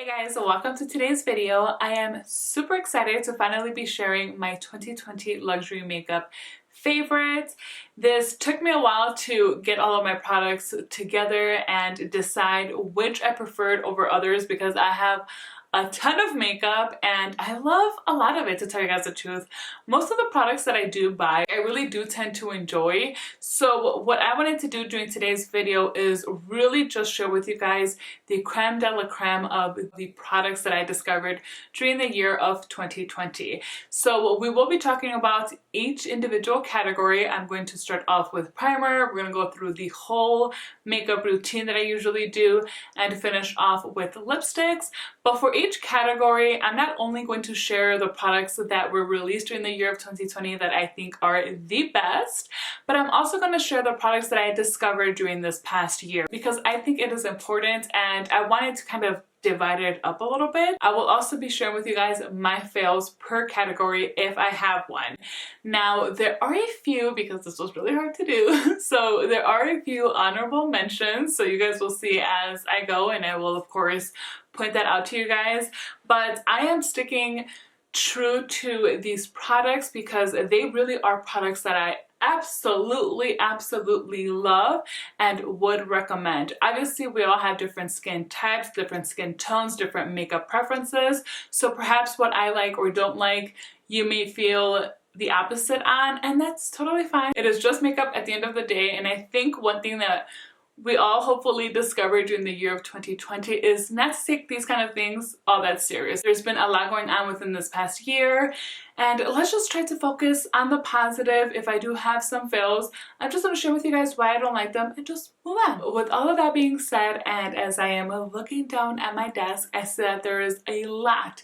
Hey guys, welcome to today's video. I am super excited to finally be sharing my 2020 luxury makeup favorites. This took me a while to get all of my products together and decide which I preferred over others because I have a ton of makeup and I love a lot of it, to tell you guys the truth. Most of the products that I do buy, I really do tend to enjoy. So what I wanted to do during today's video is really just share with you guys the creme de la creme of the products that I discovered during the year of 2020. So we will be talking about each individual category. I'm going to start off with primer. We're going to go through the whole makeup routine that I usually do and finish off with lipsticks. But for each category, I'm not only going to share the products that were released during the year of 2020 that I think are the best, but I'm also going to share the products that I discovered during this past year because I think it is important and I wanted to kind of divide it up a little bit. I will also be sharing with you guys my fails per category if I have one. Now, there are a few, because this was really hard to do, so there are a few honorable mentions, so you guys will see as I go, and I will of course point that out to you guys. But I am sticking true to these products because they really are products that I absolutely love and would recommend. Obviously, we all have different skin types, different skin tones, different makeup preferences, so perhaps what I like or don't like, you may feel the opposite on, and that's totally fine. It is just makeup at the end of the day, and I think one thing that we all hopefully discovered during the year of 2020 is not to take these kind of things all that serious. There's been a lot going on within this past year, and let's just try to focus on the positive. If I do have some fails, I'm just going to share with you guys why I don't like them and just move on. With all of that being said, and as I am looking down at my desk, I see that there is a lot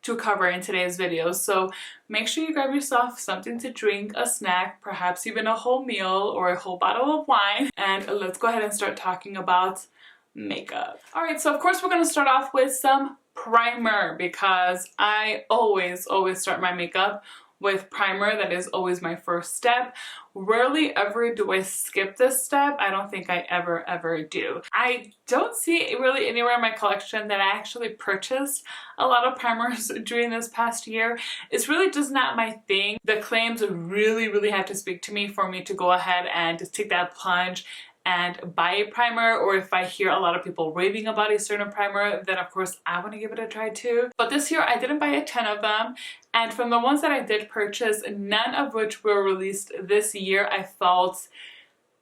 to cover in today's video, so make sure you grab yourself something to drink, a snack, perhaps even a whole meal or a whole bottle of wine, and let's go ahead and start talking about makeup. Alright, so of course we're going to start off with some primer because I always start my makeup with primer. That is always my first step. Rarely ever do I skip this step. I don't think I ever do. I don't see really anywhere in my collection that I actually purchased a lot of primers during this past year. It's really just not my thing. The claims really have to speak to me for me to go ahead and just take that plunge and buy a primer, or if I hear a lot of people raving about a certain primer, then of course I want to give it a try too. But this year I didn't buy a ton of them, and from the ones that I did purchase, none of which were released this year I felt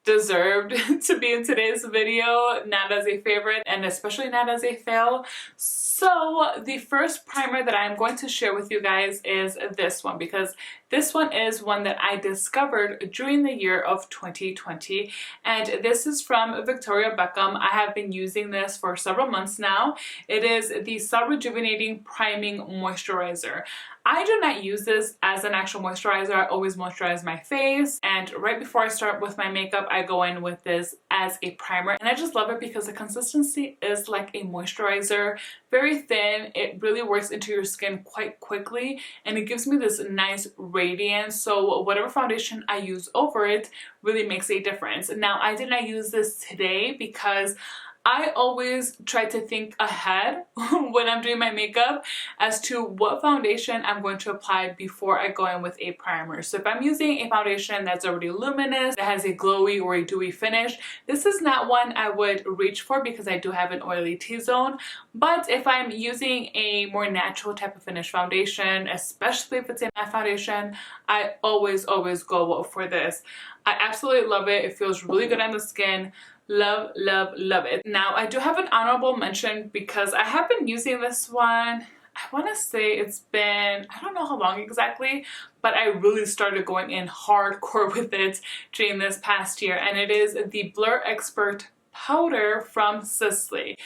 deserved to be in today's video, not as a favorite and especially not as a fail. So the first primer that I'm going to share with you guys is this one, because this one is one that I discovered during the year of 2020, and this is from Victoria Beckham. I have been using this for several months now. It is the Sun Rejuvenating Priming Moisturizer. I do not use this as an actual moisturizer. I always moisturize my face, and right before I start with my makeup, I go in with this as a primer, and I just love it because the consistency is like a moisturizer, very thin. It really works into your skin quite quickly, and it gives me this nice radiance, so whatever foundation I use over it really makes a difference. Now, I did not use this today because I always try to think ahead when I'm doing my makeup as to what foundation I'm going to apply before I go in with a primer. So if I'm using a foundation that's already luminous, that has a glowy or a dewy finish, this is not one I would reach for because I do have an oily T-zone. But if I'm using a more natural type of finish foundation, especially if it's a matte foundation, I always go for this. I absolutely love it. It feels really good on the skin. Love it. Now, I do have an honorable mention because I have been using this one. I want to say it's been, I don't know how long exactly, but I really started going in hardcore with it during this past year, and it is the Blur Expert Powder from Sisley.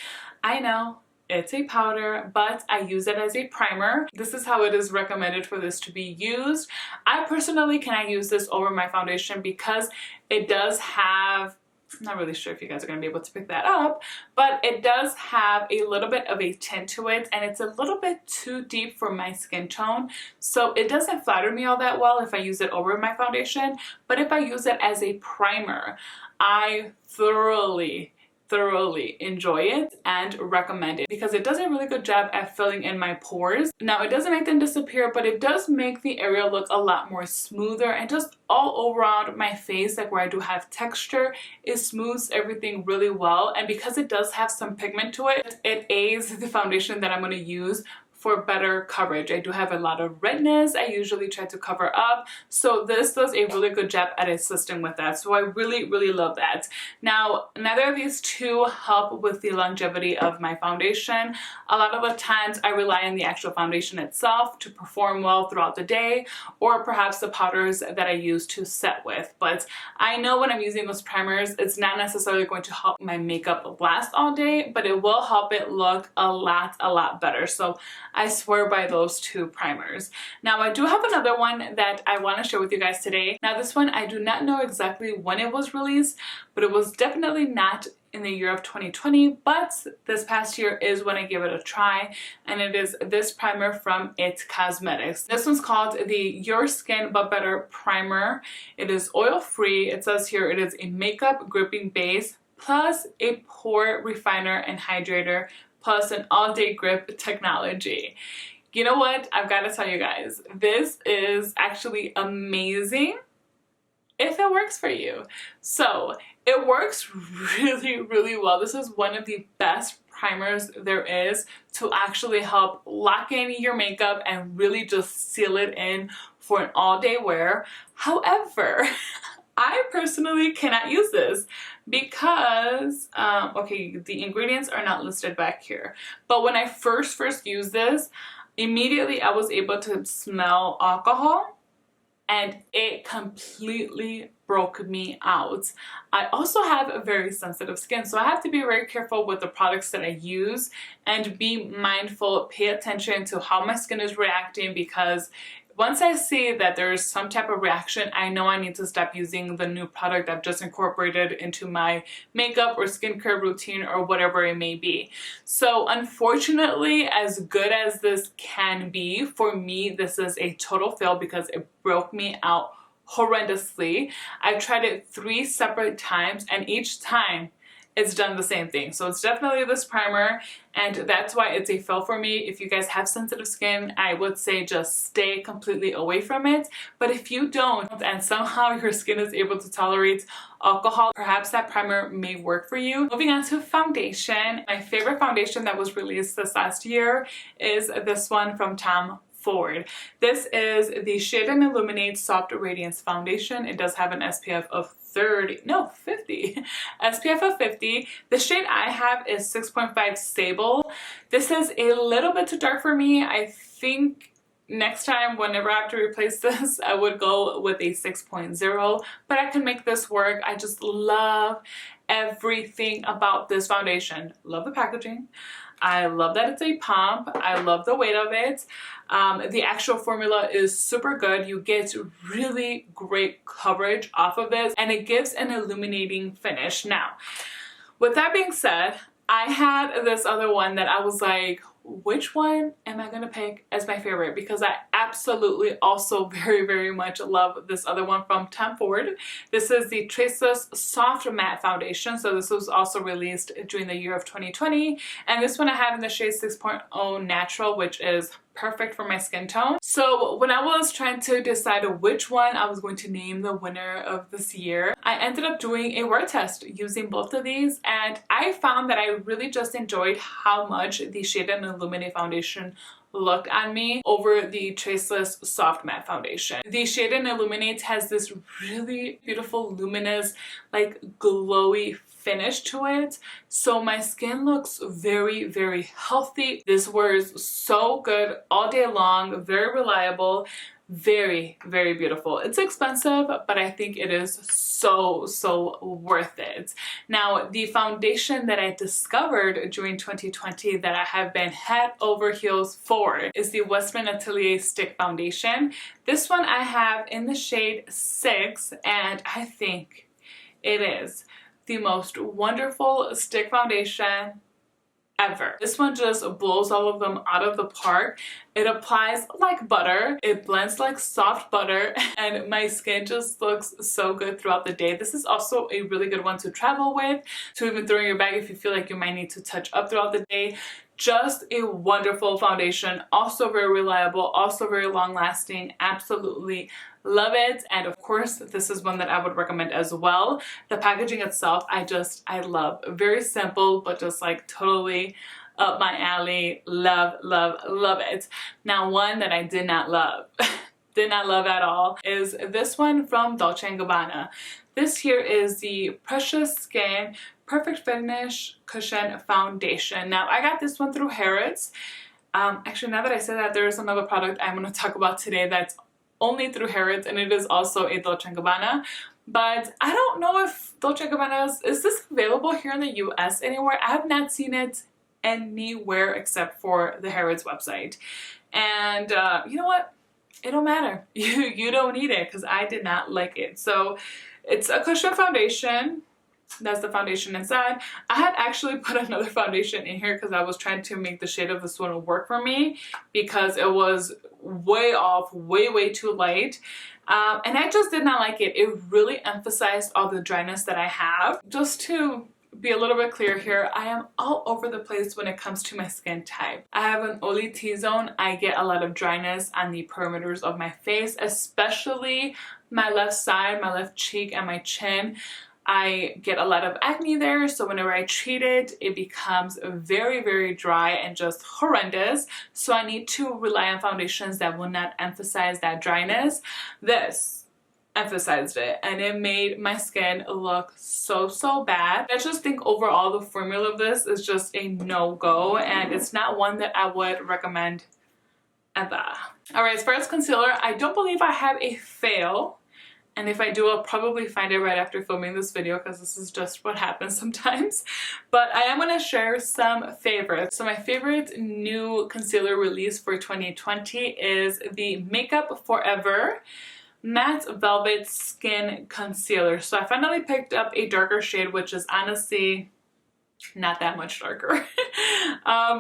I know it's a powder, but I use it as a primer. This is how it is recommended for this to be used. I personally cannot use this over my foundation because it does have, I'm not really sure if you guys are going to be able to pick that up, but it does have a little bit of a tint to it, and it's a little bit too deep for my skin tone, so it doesn't flatter me all that well if I use it over my foundation. But if I use it as a primer, I thoroughly thoroughly enjoy it and recommend it because it does a really good job at filling in my pores. Now, it doesn't make them disappear, but it does make the area look a lot more smoother, and just all around my face, like where I do have texture, it smooths everything really well. And because it does have some pigment to it, it aids the foundation that I'm going to use for better coverage. I do have a lot of redness I usually try to cover up, so this does a really good job at assisting with that. So I really love that. Now, neither of these two help with the longevity of my foundation. A lot of the times I rely on the actual foundation itself to perform well throughout the day, or perhaps the powders that I use to set with. But I know when I'm using those primers, it's not necessarily going to help my makeup last all day, but it will help it look a lot better. So I swear by those two primers. Now, I do have another one that I want to share with you guys today. Now, this one, I do not know exactly when it was released, but it was definitely not in the year of 2020, but this past year is when I gave it a try, and it is this primer from It Cosmetics. This one's called the Your Skin But Better Primer. It is oil-free. It says here it is a makeup gripping base plus a pore refiner and hydrator plus an all-day grip technology. You know what? I've got to tell you guys, this is actually amazing if it works for you. So it works really well. This is one of the best primers there is to actually help lock in your makeup and really just seal it in for an all-day wear. However, I personally cannot use this because, okay, the ingredients are not listed back here. But when I first used this, immediately I was able to smell alcohol, and it completely broke me out. I also have a very sensitive skin, so I have to be very careful with the products that I use and be mindful, pay attention to how my skin is reacting, because once I see that there's some type of reaction, I know I need to stop using the new product I've just incorporated into my makeup or skincare routine or whatever it may be. So unfortunately, as good as this can be, for me, this is a total fail because it broke me out horrendously. I tried it 3 separate times, and each time it's done the same thing. So it's definitely this primer, and that's why it's a fail for me. If you guys have sensitive skin, I would say just stay completely away from it. But if you don't, and somehow your skin is able to tolerate alcohol, perhaps that primer may work for you. Moving on to foundation. My favorite foundation that was released this last year is this one from Tom Ford. This is the Shade and Illuminate Soft Radiance Foundation. It does have an SPF of 50. SPF of 50. The shade I have is 6.5 Stable. This is a little bit too dark for me. I think next time, whenever I have to replace this, I would go with a 6.0, but I can make this work. I just love everything about this foundation. Love the packaging. I love that it's a pump. I love the weight of it. The actual formula is super good. You get really great coverage off of this, and it gives an illuminating finish. Now, with that being said, I had this other one that I was like, which one am I gonna pick as my favorite? Because I absolutely also very much love this other one from Tom Ford. This is the Traceless Soft Matte Foundation. So this was also released during the year of 2020. And this one I have in the shade 6.0 Natural, which is perfect for my skin tone. So when I was trying to decide which one I was going to name the winner of this year, I ended up doing a word test using both of these, and I found that I really just enjoyed how much the Shade and Illuminate foundation looked on me over the Traceless Soft Matte Foundation. The Shade and Illuminate has this really beautiful, luminous, like glowy finish to it. So my skin looks very healthy. This wears so good all day long, very reliable, very beautiful. It's expensive, but I think it is so worth it. Now, the foundation that I discovered during 2020 that I have been head over heels for is the Westman Atelier Stick Foundation. This one I have in the shade 6, and I think it is the most wonderful stick foundation ever. This one just blows all of them out of the park. It applies like butter, it blends like soft butter, and my skin just looks so good throughout the day. This is also a really good one to travel with, to even throw in your bag if you feel like you might need to touch up throughout the day. Just a wonderful foundation, also very reliable, also very long lasting. Absolutely love it. And of course, this is one that I would recommend as well. The packaging itself, I love. Very simple, but just like totally up my alley. Love, love, love it. Now, one that I did not love, did not love at all, is this one from Dolce & Gabbana. This here is the Precious Skin Perfect Finish Cushion Foundation. Now, I got this one through Harrods. Actually, now that I said that, there's another product I'm going to talk about today that's only through Harrods, and it is also a Dolce & Gabbana. But I don't know if Dolce & Gabbana is this available here in the US anywhere? I have not seen it anywhere except for the Harrods website. And you know what? It don't matter. You don't need it, because I did not like it. So it's a cushion foundation. That's the foundation inside. I had actually put another foundation in here because I was trying to make the shade of this one work for me, because it was way off, way too light. And I just did not like it. It really emphasized all the dryness that I have. Just to be a little bit clear here, I am all over the place when it comes to my skin type. I have an oily T-zone. I get a lot of dryness on the perimeters of my face, especially my left side, my left cheek, and my chin. I get a lot of acne there, so whenever I treat it, it becomes very dry and just horrendous. So I need to rely on foundations that will not emphasize that dryness. This emphasized it, and it made my skin look so bad. I just think overall the formula of this is just a no-go, and it's not one that I would recommend ever. Alright, as far as concealer, I don't believe I have a fail. And if I do, I'll probably find it right after filming this video, because this is just what happens sometimes. But I am going to share some favorites. So my favorite new concealer release for 2020 is the Makeup Forever Matte Velvet Skin Concealer. So I finally picked up a darker shade, which is honestly not that much darker.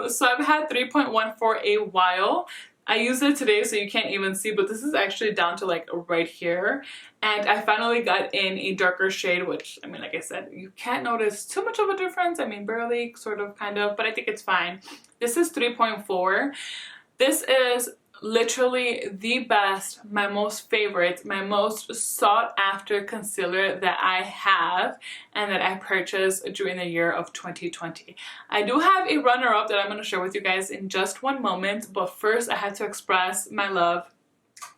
So I've had 3.1 for a while. I used it today, so you can't even see, but this is actually down to like right here. And I finally got in a darker shade, which, I mean, like I said, you can't notice too much of a difference. I mean, barely, sort of, kind of, but I think it's fine. This is 3.4. This is literally the best, my most favorite, my most sought after concealer that I have and that I purchased during the year of 2020. I do have a runner-up that I'm going to share with you guys in just one moment, but first I had to express my love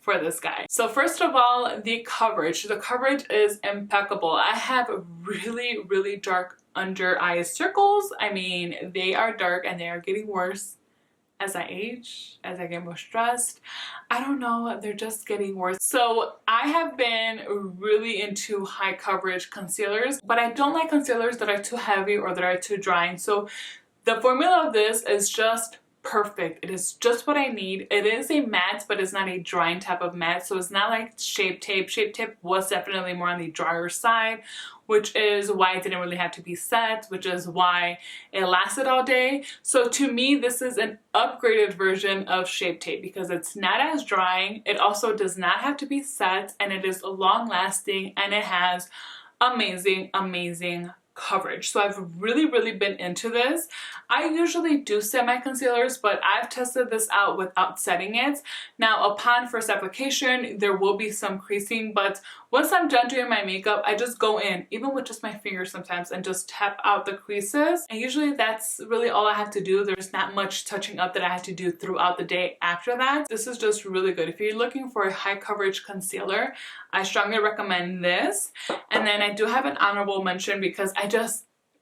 for this guy. So first of all, the coverage. The coverage is impeccable. I have really dark under eye circles. I mean, they are dark and they are getting worse as I age, as I get more stressed. I don't know, they're just getting worse. So I have been really into high coverage concealers, but I don't like concealers that are too heavy or that are too drying. So the formula of this is just perfect. It is just what I need. It is a matte, but it's not a drying type of matte. So it's not like Shape Tape. Shape Tape was definitely more on the drier side, which is why it didn't really have to be set, which is why it lasted all day. So to me, this is an upgraded version of Shape Tape because it's not as drying. It also does not have to be set, and it is long lasting, and it has amazing coverage. So I've really been into this. I usually do set my concealers, but I've tested this out without setting it. Now, upon first application, there will be some creasing, but once I'm done doing my makeup, I just go in, even with just my fingers sometimes, and just tap out the creases. And usually that's really all I have to do. There's not much touching up that I have to do throughout the day after that. This is just really good. If you're looking for a high coverage concealer, I strongly recommend this. And then I do have an honorable mention because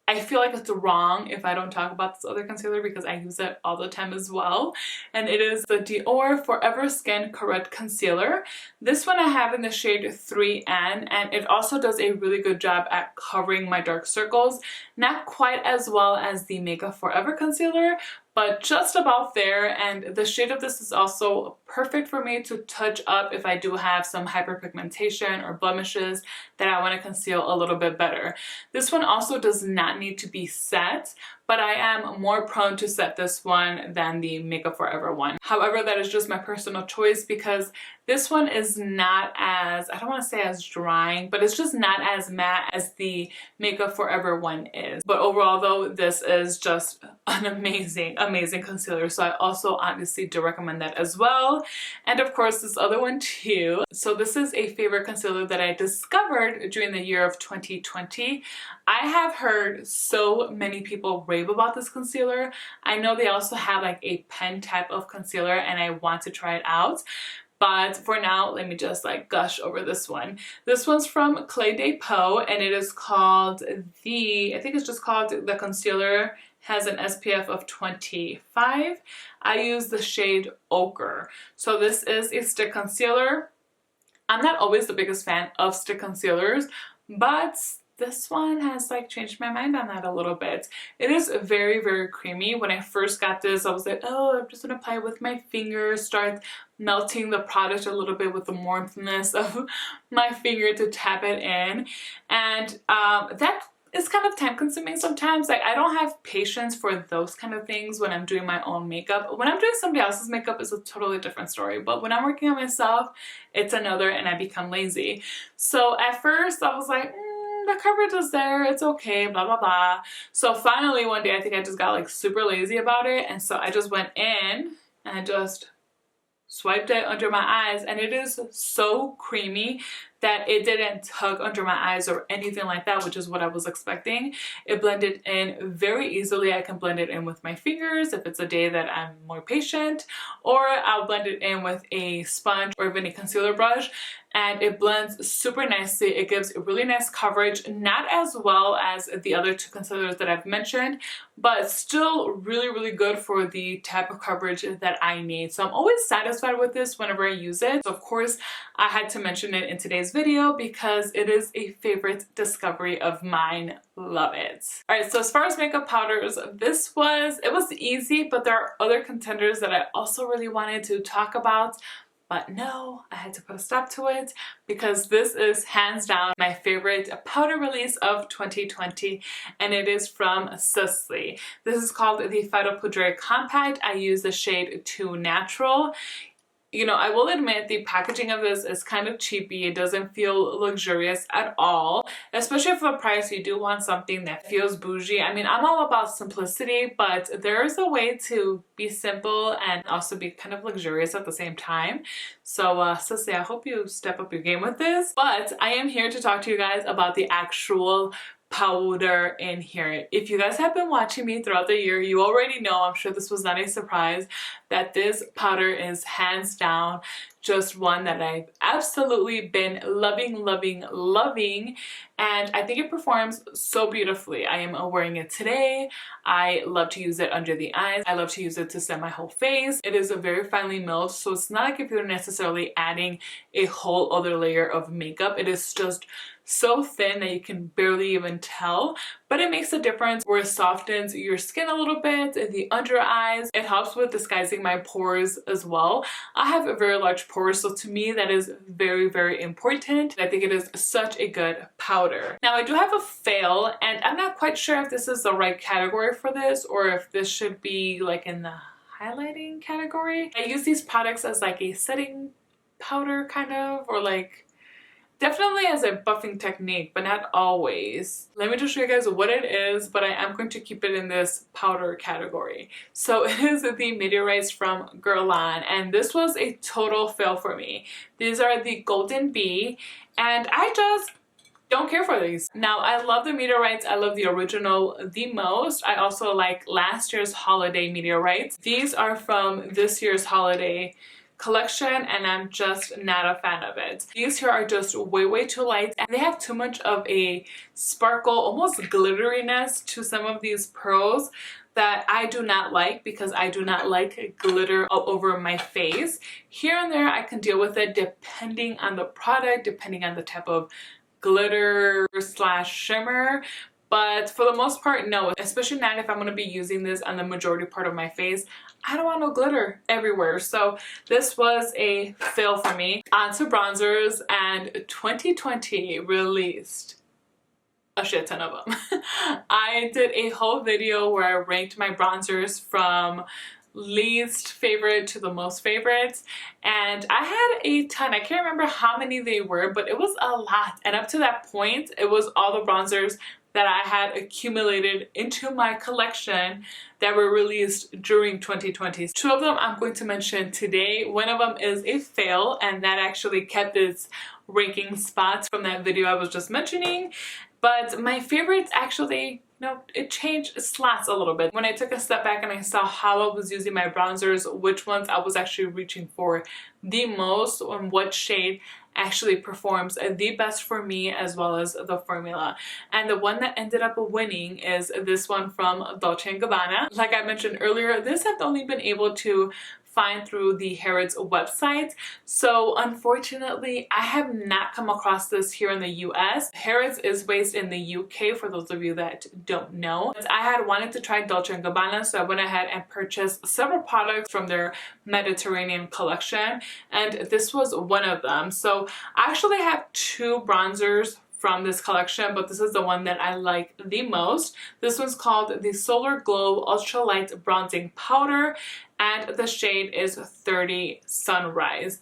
I feel like it's wrong if I don't talk about this other concealer because I use it all the time as well. And it is the Dior Forever Skin Correct Concealer. This one I have in the shade 3N, and it also does a really good job at covering my dark circles. Not quite as well as the Makeup Forever concealer, but just about there. And the shade of this is also perfect for me to touch up if I do have some hyperpigmentation or blemishes that I want to conceal a little bit better. This one also does not need to be set, but I am more prone to set this one than the Makeup Forever one. However, that is just my personal choice because this one is not as, I don't want to say as drying, but it's just not as matte as the Makeup Forever one is. But overall though, this is just an amazing, amazing concealer. So I also honestly do recommend that as well. And of course this other one too. So this is a favorite concealer that I discovered during the year of 2020. I have heard so many people rave about this concealer. I know they also have like a pen type of concealer and I want to try it out. But for now, let me just like gush over this one. This one's from Clé de Peau and it is called I think it's just called the concealer, has an SPF of 25. I use the shade Ochre. So this is a stick concealer. I'm not always the biggest fan of stick concealers, but this one has like changed my mind on that a little bit. It is very, very creamy. When I first got this, I was like, oh, I'm just gonna apply it with my fingers, start melting the product a little bit with the warmthness of my finger to tap it in. And that is kind of time consuming sometimes. Like I don't have patience for those kind of things when I'm doing my own makeup. When I'm doing somebody else's makeup, it's a totally different story. But when I'm working on myself, it's another and I become lazy. So at first I was like, the coverage is there, it's okay, blah blah blah. So finally one day I think I just got like super lazy about it, and so I just went in and I just swiped it under my eyes, and it is so creamy that it didn't tug under my eyes or anything like that, which is what I was expecting. It blended in very easily. I can blend it in with my fingers if it's a day that I'm more patient, or I'll blend it in with a sponge or even a concealer brush, and it blends super nicely. It gives really nice coverage, not as well as the other two concealers that I've mentioned, but still really, really good for the type of coverage that I need. So I'm always satisfied with this whenever I use it. So of course, I had to mention it in today's video because it is a favorite discovery of mine. Love it. Alright, so as far as makeup powders, it was easy, but there are other contenders that I also really wanted to talk about. But no, I had to put a stop to it because this is hands down my favorite powder release of 2020, and it is from Sisley. This is called the Phyto Poudre Compact. I use the shade Too Natural. You know, I will admit the packaging of this is kind of cheapy. It doesn't feel luxurious at all, especially for the price. You do want something that feels bougie. I mean, I'm all about simplicity, but there is a way to be simple and also be kind of luxurious at the same time. So, Sisley, I hope you step up your game with this. But I am here to talk to you guys about the actual powder in here. If you guys have been watching me throughout the year, you already know, I'm sure this was not a surprise, that this powder is hands down just one that I've absolutely been loving, loving, loving, and I think it performs so beautifully. I am wearing it today. I love to use it under the eyes. I love to use it to set my whole face. It is a very finely milled, so it's not like if you're necessarily adding a whole other layer of makeup. It is just so thin that you can barely even tell, but it makes a difference where it softens your skin a little bit, the under eyes. It helps with disguising my pores as well. I have a very large pores, so to me that is very, very important. I think it is such a good powder. Now I do have a fail, and I'm not quite sure if this is the right category for this or if this should be like in the highlighting category. I use these products as like a setting powder kind of, or like definitely as a buffing technique, but not always. Let me just show you guys what it is, but I am going to keep it in this powder category. So it is the Meteorites from Guerlain, and this was a total fail for me. These are the Golden Bee, and I just don't care for these. Now, I love the Meteorites. I love the original the most. I also like last year's holiday Meteorites. These are from this year's holiday collection, and I'm just not a fan of it. These here are just way, way too light, and they have too much of a sparkle, almost glitteriness to some of these pearls that I do not like, because I do not like glitter all over my face. Here and there I can deal with it depending on the product, depending on the type of glitter slash shimmer. But for the most part, no, especially not if I'm going to be using this on the majority part of my face. I don't want no glitter everywhere. So this was a fail for me. On to bronzers, and 2020 released a shit ton of them. I did a whole video where I ranked my bronzers from least favorite to the most favorites, and I had a ton. I can't remember how many they were, but it was a lot, and up to that point it was all the bronzers that I had accumulated into my collection that were released during 2020. Two of them I'm going to mention today. One of them is a fail, and that actually kept its ranking spots from that video I was just mentioning. But my favorites actually, it changed slots a little bit. When I took a step back and I saw how I was using my bronzers, which ones I was actually reaching for the most, and what shade actually performs the best for me as well as the formula. And the one that ended up winning is this one from Dolce & Gabbana. Like I mentioned earlier, this I've only been able to find through the Harrods website, so unfortunately I have not come across this here in the US. Harrods is based in the UK, for those of you that don't know. I had wanted to try Dolce & Gabbana, so I went ahead and purchased several products from their Mediterranean collection, and this was one of them. So I actually have two bronzers from this collection, but this is the one that I like the most. This one's called the Solar Glow Ultra Light Bronzing Powder, and the shade is 30 Sunrise.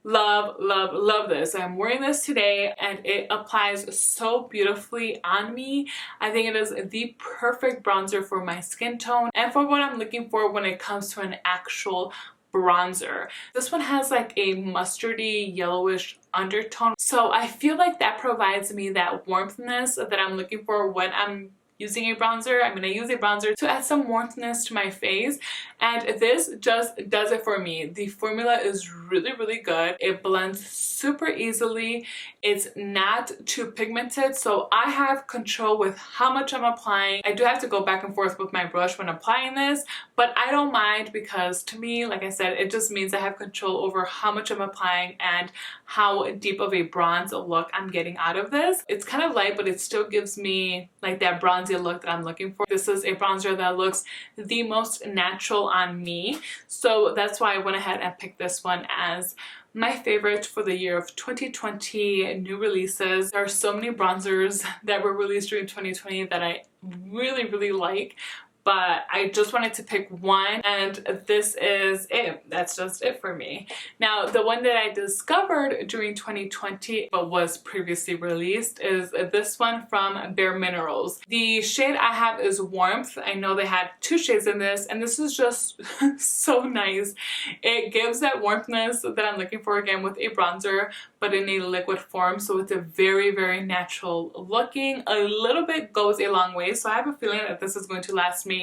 Love, love, love this. I'm wearing this today and it applies so beautifully on me. I think it is the perfect bronzer for my skin tone and for what I'm looking for when it comes to an actual bronzer. This one has like a mustardy yellowish undertone, so I feel like that provides me that warmthness that I'm looking for when I'm using a bronzer. I'm gonna use a bronzer to add some warmthness to my face, and this just does it for me. The formula is really, really good. It blends super easily. It's not too pigmented, so I have control with how much I'm applying. I do have to go back and forth with my brush when applying this, but I don't mind because to me, like I said, it just means I have control over how much I'm applying and how deep of a bronze look I'm getting out of this. It's kind of light, but it still gives me like that bronzy look that I'm looking for. This is a bronzer that looks the most natural on me, so that's why I went ahead and picked this one as my favorite for the year of 2020 new releases. There are so many bronzers that were released during 2020 that I really, really like, but I just wanted to pick one, and this is it. That's just it for me. Now, the one that I discovered during 2020 but was previously released is this one from Bare Minerals. The shade I have is Warmth. I know they had two shades in this, and this is just so nice. It gives that warmthness that I'm looking for again with a bronzer, but in a liquid form, so it's a very, very natural looking. A little bit goes a long way, so I have a feeling that this is going to last me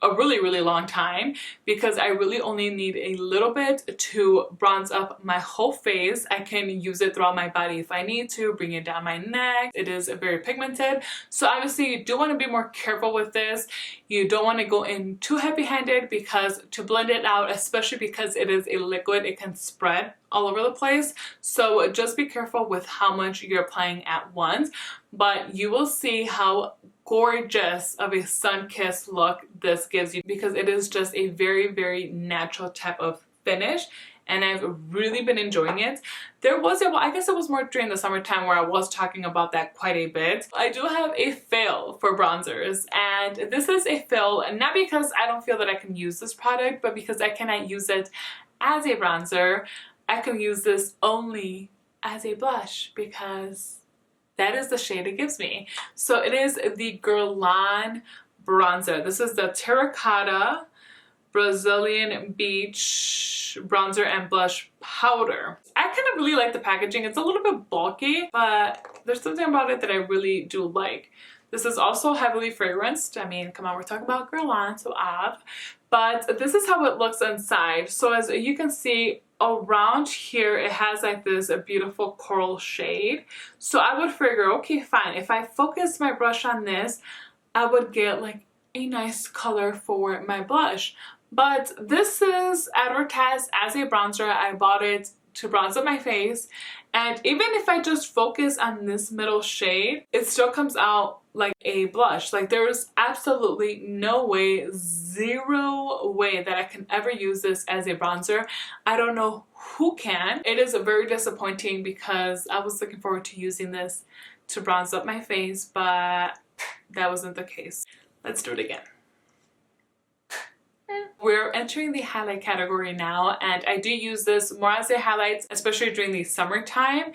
a really, really long time because I really only need a little bit to bronze up my whole face. I can use it throughout my body if I need to, bring it down my neck. It is very pigmented, so obviously you do want to be more careful with this. You don't want to go in too heavy-handed because to blend it out, especially because it is a liquid, it can spread all over the place. So just be careful with how much you're applying at once, but you will see how gorgeous of a sun-kissed look this gives you because it is just a very, very natural type of finish, and I've really been enjoying it. There was a, well, I guess it was more during the summertime where I was talking about that quite a bit. I do have a fail for bronzers, and this is a fail not because I don't feel that I can use this product, but because I cannot use it as a bronzer. I can use this only as a blush because that is the shade it gives me. So it is the Guerlain bronzer. This is the Terracotta Brazilian Beach bronzer and blush powder. I kind of really like the packaging. It's a little bit bulky, but there's something about it that I really do like. This is also heavily fragranced. I mean, come on, we're talking about Guerlain, so but this is how it looks inside. So as you can see, around here it has like this beautiful coral shade. So I would figure, okay, fine, if I focus my brush on this, I would get like a nice color for my blush. But this is advertised as a bronzer. I bought it to bronze up my face, and even if I just focus on this middle shade, it still comes out like a blush. Like there's absolutely no way, zero way that I can ever use this as a bronzer. I don't know who can. It is very disappointing because I was looking forward to using this to bronze up my face, but that wasn't the case. Let's do it again. We're entering the highlight category now, and I do use this more as a highlight, especially during the summertime,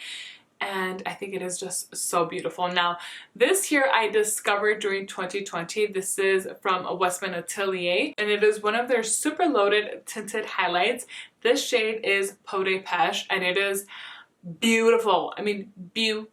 and I think it is just so beautiful. Now, this here I discovered during 2020. This is from Westman Atelier, and it is one of their super loaded tinted highlights. This shade is Peau de Pêche, and it is beautiful. I mean, beautiful.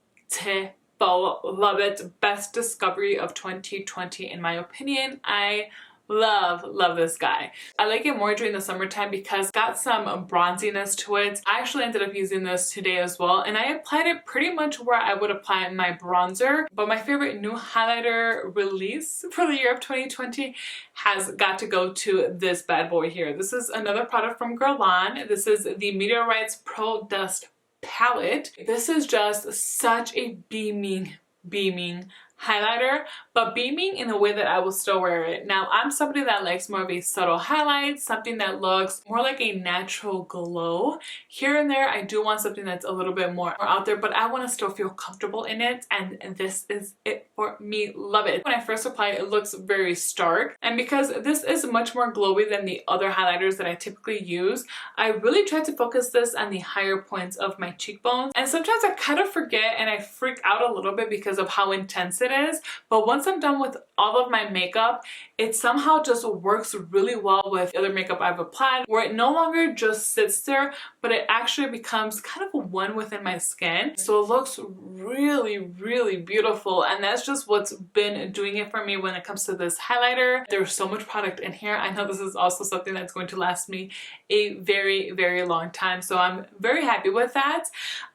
Love it. Best discovery of 2020 in my opinion. I love this guy. I like it more during the summertime because it's got some bronziness to it. I actually ended up using this today as well, and I applied it pretty much where I would apply my bronzer, but my favorite new highlighter release for the year of 2020 has got to go to this bad boy here. This is another product from Guerlain. This is the Meteorites Pro Dust palette. This is just such a beaming highlighter, but beaming in a way that I will still wear it. Now, I'm somebody that likes more of a subtle highlight, something that looks more like a natural glow. Here and there, I do want something that's a little bit more out there, but I want to still feel comfortable in it, and this is it for me. Love it. When I first apply it, it looks very stark, and because this is much more glowy than the other highlighters that I typically use, I really try to focus this on the higher points of my cheekbones, and sometimes I kind of forget and I freak out a little bit because of how intense it is, but once I'm done with all of my makeup, it somehow just works really well with the other makeup I've applied, where it no longer just sits there, but it actually becomes kind of one within my skin. So it looks really beautiful, and that's just what's been doing it for me when it comes to this highlighter. There's so much product in here. I know this is also something that's going to last me a very long time, so I'm very happy with that.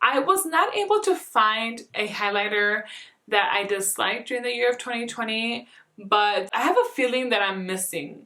I was not able to find a highlighter that I disliked during the year of 2020, but I have a feeling that I'm missing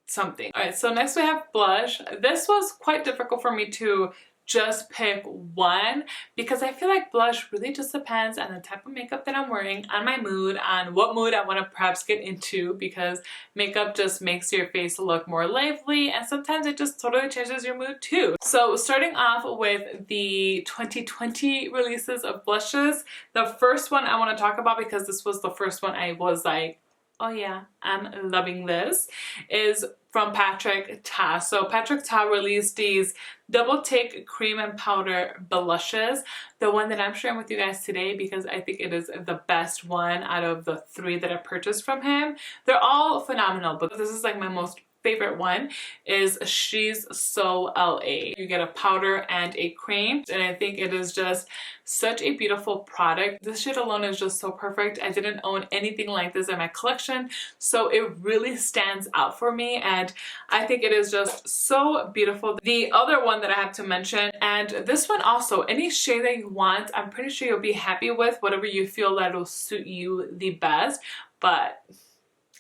something. Alright, so next we have blush. This was quite difficult for me to just pick one because I feel like blush really just depends on the type of makeup that I'm wearing, on my mood, on what mood I want to perhaps get into, because makeup just makes your face look more lively, and sometimes it just totally changes your mood too. So starting off with the 2020 releases of blushes, the first one I want to talk about, because this was the first one I was like, oh yeah, I'm loving this, is from Patrick Ta. So Patrick Ta released these double take cream and powder blushes. The one that I'm sharing with you guys today, because I think it is the best one out of the three that I purchased from him. They're all phenomenal, but this is like my most favorite one, is She's So LA. You get a powder and a cream, and I think it is just such a beautiful product. This shade alone is just so perfect. I didn't own anything like this in my collection, so it really stands out for me, and I think it is just so beautiful. The other one that I have to mention, and this one also, any shade that you want, I'm pretty sure you'll be happy with, whatever you feel that will suit you the best, but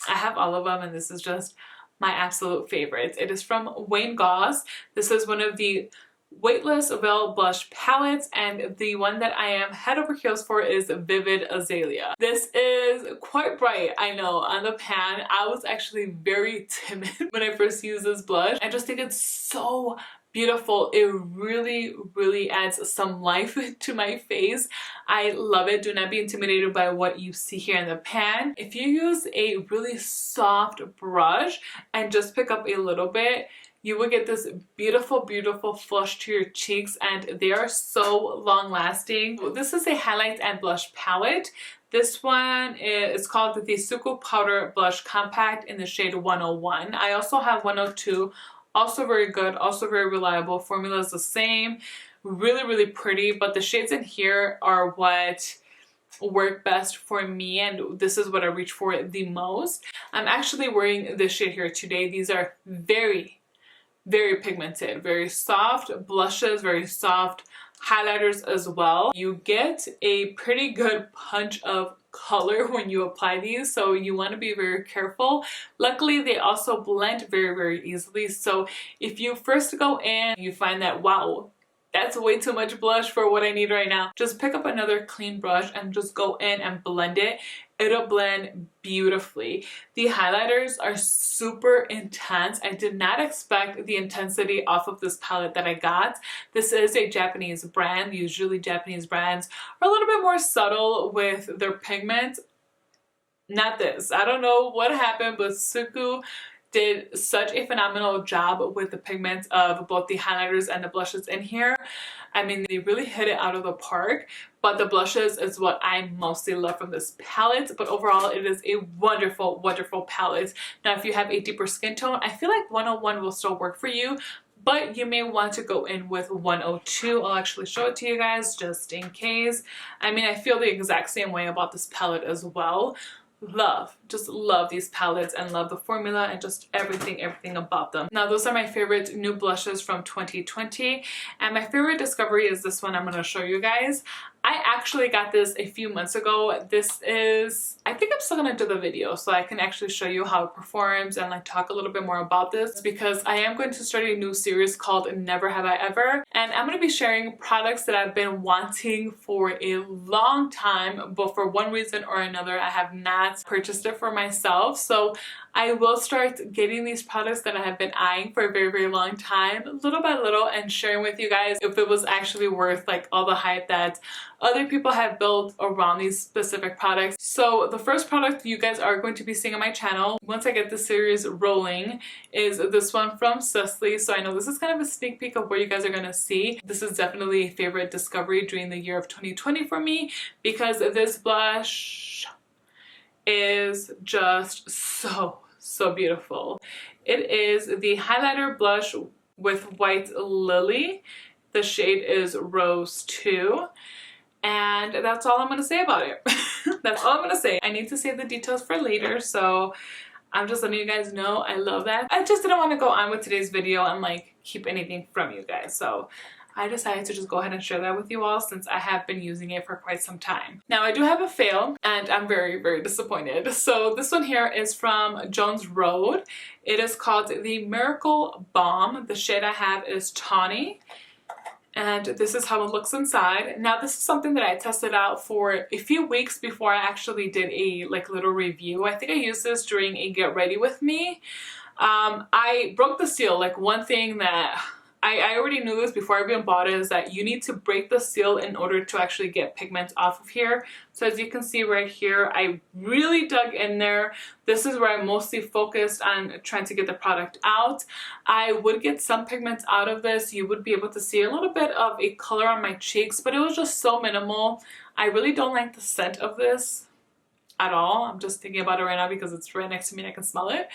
I have all of them, and this is just my absolute favorites. It is from Wayne Goss. This is one of the Weightless Veil Blush palettes, and the one that I am head over heels for is Vivid Azalea. This is quite bright, I know, on the pan. I was actually very timid when I first used this blush. I just think it's so beautiful. It really adds some life to my face. I love it. Do not be intimidated by what you see here in the pan. If you use a really soft brush and just pick up a little bit, you will get this beautiful flush to your cheeks, and they are so long lasting. This is a highlight and blush palette. This one is called the Suku Powder Blush Compact in the shade 101. I also have 102. Also very good, also very reliable. Formula is the same. Really pretty, but the shades in here are what work best for me, and this is what I reach for the most. I'm actually wearing this shade here today. These are very pigmented, very soft blushes, very soft highlighters as well. You get a pretty good punch of color when you apply these, so you want to be very careful. Luckily, they also blend very easily, so if you first go in you find that, wow, that's way too much blush for what I need right now, just pick up another clean brush and just go in and blend it, it'll blend beautifully. The highlighters are super intense. I did not expect the intensity off of this palette that I got. This is a Japanese brand. Usually Japanese brands are a little bit more subtle with their pigments. Not this. I don't know what happened, but Suku did such a phenomenal job with the pigments of both the highlighters and the blushes in here. I mean, they really hit it out of the park, but the blushes is what I mostly love from this palette. But overall, it is a wonderful, wonderful palette. Now, if you have a deeper skin tone, I feel like 101 will still work for you, but you may want to go in with 102. I'll actually show it to you guys just in case. I mean, I feel the exact same way about this palette as well. Just love these palettes and love the formula and just everything about them. Now, those are my favorite new blushes from 2020, and my favorite discovery is this one I'm going to show you guys. I actually got this a few months ago. This is, I think I'm still going to do the video so I can actually show you how it performs and like talk a little bit more about this, because I am going to start a new series called Never Have I Ever, and I'm going to be sharing products that I've been wanting for a long time, but for one reason or another I have not purchased it for myself. So I will start getting these products that I have been eyeing for a very, very long time, little by little, and sharing with you guys if it was actually worth like all the hype that other people have built around these specific products. So the first product you guys are going to be seeing on my channel once I get the series rolling is this one from Cecily. So I know this is kind of a sneak peek of what you guys are going to see. This is definitely a favorite discovery during the year of 2020 for me, because this blush is just so beautiful. It is the highlighter blush with White Lily. The shade is Rose 2. And that's all I'm going to say about it. That's all I'm going to say. I need to save the details for later, so I'm just letting you guys know I love that. I just didn't want to go on with today's video and like keep anything from you guys, so I decided to just go ahead and share that with you all since I have been using it for quite some time. Now, I do have a fail and I'm very, very disappointed. So this one here is from Jones Road. It is called the Miracle Balm. The shade I have is Tawny. And this is how it looks inside. Now, this is something that I tested out for a few weeks before I actually did a like little review. I think I used this during a get ready with me. I broke the seal. Like, one thing that I already knew this before I even bought it is that you need to break the seal in order to actually get pigment off of here. So as you can see right here, I really dug in there. This is where I mostly focused on trying to get the product out. I would get some pigment out of this. You would be able to see a little bit of a color on my cheeks, but it was just so minimal. I really don't like the scent of this at all. I'm just thinking about it right now because it's right next to me and I can smell it.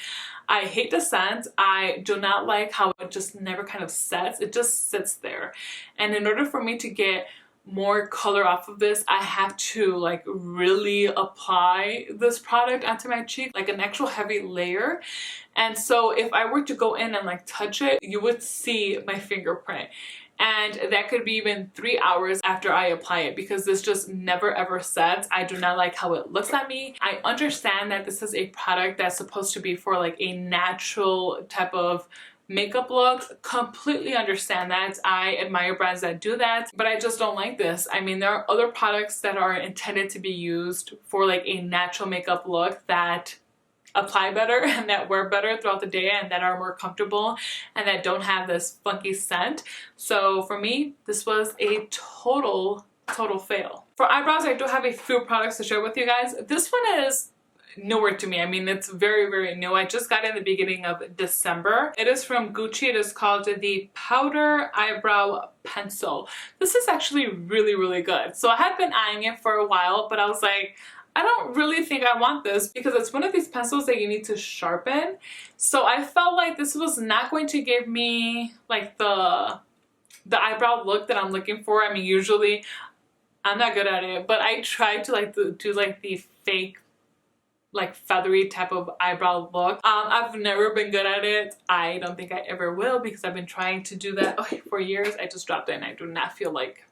I hate the scent. I do not like how it just never kind of sets. It just sits there. And in order for me to get more color off of this, I have to like really apply this product onto my cheek, like an actual heavy layer. And so if I were to go in and like touch it, you would see my fingerprint. And that could be even 3 hours after I apply it, because this just never ever sets. I do not like how it looks at me. I understand that this is a product that's supposed to be for like a natural type of makeup look. Completely understand that. I admire brands that do that, but I just don't like this. I mean, there are other products that are intended to be used for like a natural makeup look that apply better and that wear better throughout the day and that are more comfortable and that don't have this funky scent. So for me, this was a total fail. For eyebrows, I do have a few products to share with you guys. This one is newer to me. I mean, it's very, very new. I just got it in the beginning of December. It is from Gucci. It is called the Powder Eyebrow Pencil. This is actually really, really good. So I had been eyeing it for a while, but I was like, I don't really think I want this because it's one of these pencils that you need to sharpen. So I felt like this was not going to give me like the eyebrow look that I'm looking for. I mean, usually I'm not good at it, but I tried to like do like the fake like feathery type of eyebrow look. I've never been good at it. I don't think I ever will because I've been trying to do that for years. I just dropped it and I do not feel like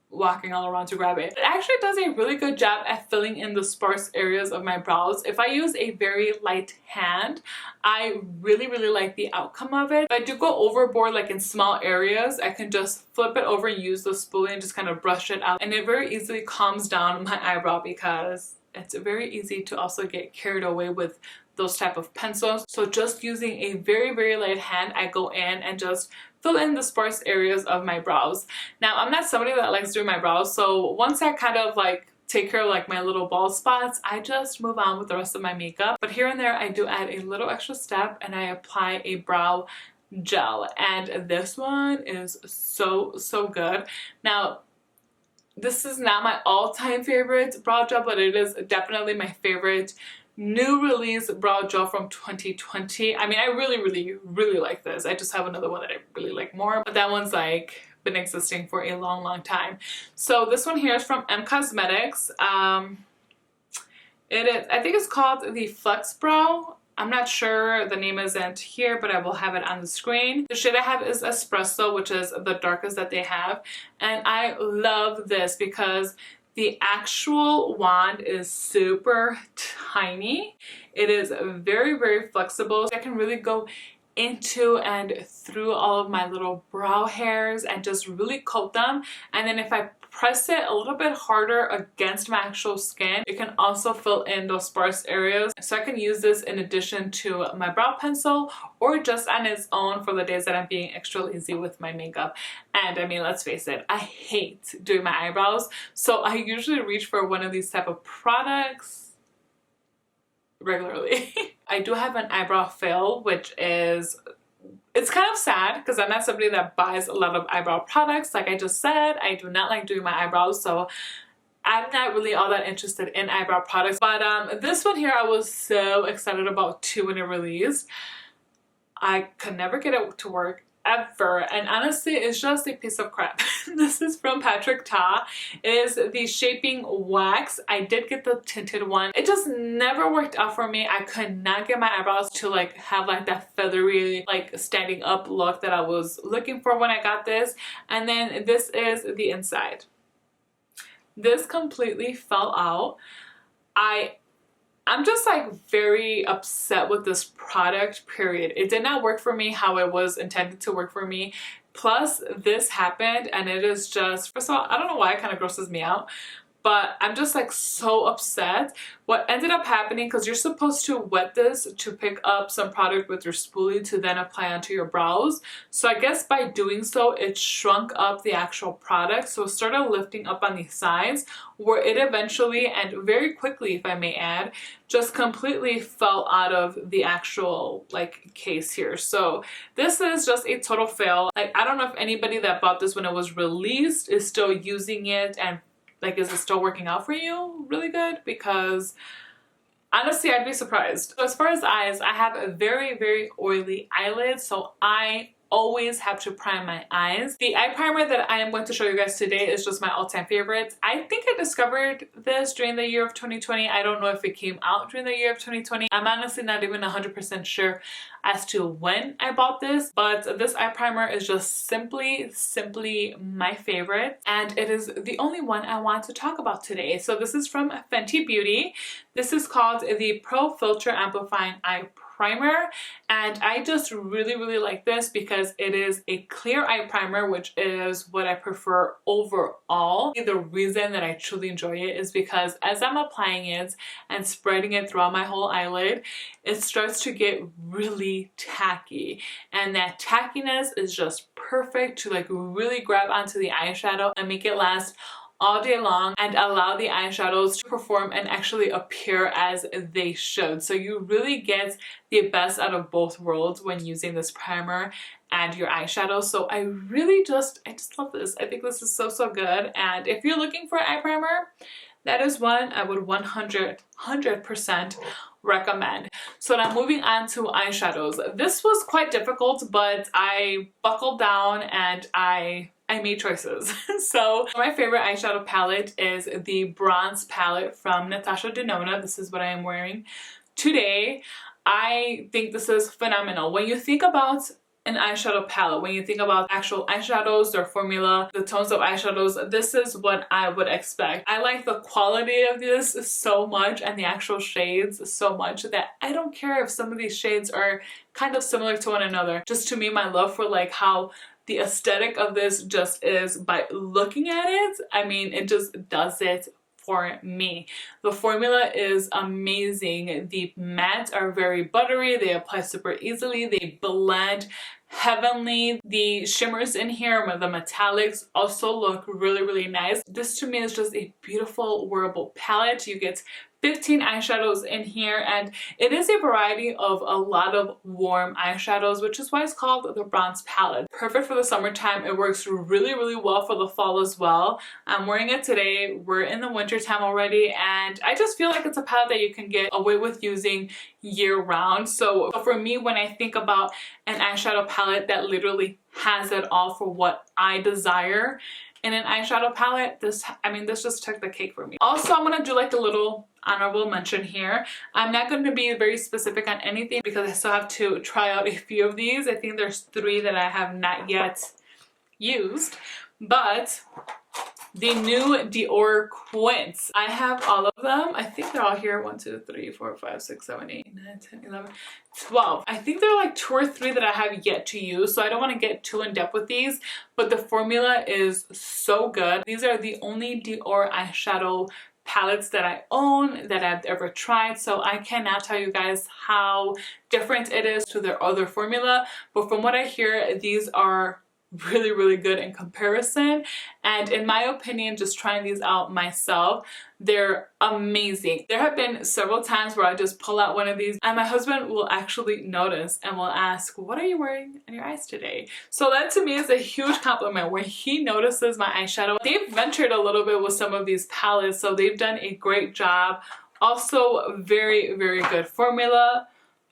walking all around to grab it. It actually does a really good job at filling in the sparse areas of my brows. If I use a very light hand, I really, really like the outcome of it. If I do go overboard like in small areas, I can just flip it over and use the spoolie and just kind of brush it out, and it very easily calms down my eyebrow because it's very easy to also get carried away with those type of pencils. So just using a very, very light hand, I go in and just fill in the sparse areas of my brows. Now, I'm not somebody that likes doing my brows, so once I kind of like take care of like my little bald spots, I just move on with the rest of my makeup. But here and there, I do add a little extra step and I apply a brow gel, and this one is so good. Now, this is not my all-time favorite brow gel, but it is definitely my favorite new release brow gel from 2020. I mean, I really like this. I just have another one that I really like more, but that one's like been existing for a long time. So this one here is from M Cosmetics. It is, I think it's called the Flex Brow. I'm not sure, the name isn't here, but I will have it on the screen. The shade I have is Espresso, which is the darkest that they have. And I love this because the actual wand is super tiny. It is very flexible. I can really go into and through all of my little brow hairs and just really coat them. And then if I press it a little bit harder against my actual skin, it can also fill in those sparse areas. So I can use this in addition to my brow pencil or just on its own for the days that I'm being extra lazy with my makeup. And I mean, let's face it, I hate doing my eyebrows. So I usually reach for one of these type of products regularly. I do have an eyebrow fail, which is, it's kind of sad because I'm not somebody that buys a lot of eyebrow products. Like I just said, I do not like doing my eyebrows, so I'm not really all that interested in eyebrow products. But this one here I was so excited about too when it released. I could never get it to work ever, and honestly it's just a piece of crap. This is from Patrick Ta. It is the shaping wax. I did get the tinted one. It just never worked out for me. I could not get my eyebrows to like have like that feathery like standing up look that I was looking for when I got this. And then this is the inside. This completely fell out. I'm just like very upset with this product, period. It did not work for me how it was intended to work for me. Plus this happened and it is just, first of all, I don't know why it kind of grosses me out, but I'm just like so upset. What ended up happening, because you're supposed to wet this to pick up some product with your spoolie to then apply onto your brows. So I guess by doing so, it shrunk up the actual product. So it started lifting up on the sides where it eventually, and very quickly if I may add, just completely fell out of the actual like case here. So this is just a total fail. Like, I don't know if anybody that bought this when it was released is still using it, and like, is it still working out for you really good? Because honestly, I'd be surprised. So as far as eyes, I have a very oily eyelid, so I always have to prime my eyes. The eye primer that I am going to show you guys today is just my all-time favorite. I think I discovered this during the year of 2020. I don't know if it came out during the year of 2020. I'm honestly not even 100% sure as to when I bought this, but this eye primer is just simply my favorite, and it is the only one I want to talk about today. So this is from Fenty Beauty. This is called the Pro Filter Amplifying Eye Primer, and I just really like this because it is a clear eye primer, which is what I prefer overall. The reason that I truly enjoy it is because as I'm applying it and spreading it throughout my whole eyelid, it starts to get really tacky, and that tackiness is just perfect to like really grab onto the eyeshadow and make it last all day long and allow the eyeshadows to perform and actually appear as they should. So you really get the best out of both worlds when using this primer and your eyeshadow. So I just love this. I think this is so good, and if you're looking for an eye primer, that is one I would 100% recommend. So now moving on to eyeshadows. This was quite difficult, but I buckled down and I made choices. So my favorite eyeshadow palette is the bronze palette from Natasha Denona. This is what I am wearing today. I think this is phenomenal. When you think about an eyeshadow palette, when you think about actual eyeshadows, their formula, the tones of eyeshadows, this is what I would expect. I like the quality of this so much and the actual shades so much that I don't care if some of these shades are kind of similar to one another. Just to me, my love for like how the aesthetic of this just is by looking at it, I mean, it just does it for me. The formula is amazing. The mattes are very buttery, they apply super easily, they blend heavenly. The shimmers in here with the metallics also look really, really nice. This to me is just a beautiful wearable palette. You get 15 eyeshadows in here, and it is a variety of a lot of warm eyeshadows, which is why it's called the bronze palette. Perfect for the summertime. It works really, really well for the fall as well. I'm wearing it today. We're in the winter time already, and I just feel like it's a palette that you can get away with using year round. So for me, when I think about an eyeshadow palette that literally has it all for what I desire in an eyeshadow palette, this just took the cake for me. Also, I'm gonna do like a little honorable mention here. I'm not going to be very specific on anything because I still have to try out a few of these. I think there's 3 that I have not yet used, but the new Dior Quints. I have all of them. I think they're all here. 1, 2, 3, 4, 5, 6, 7, 8, 9, 10, 11, 12. I think there are like 2 or 3 that I have yet to use, so I don't want to get too in depth with these, but the formula is so good. These are the only Dior eyeshadow palettes that I own, that I've ever tried, so I cannot tell you guys how different it is to their other formula, but from what I hear, these are really, really good in comparison. And in my opinion, just trying these out myself, they're amazing. There have been several times where I just pull out one of these and my husband will actually notice and will ask, what are you wearing on your eyes today? So that to me is a huge compliment when he notices my eyeshadow. They've ventured a little bit with some of these palettes, so they've done a great job. Also, very, very good formula.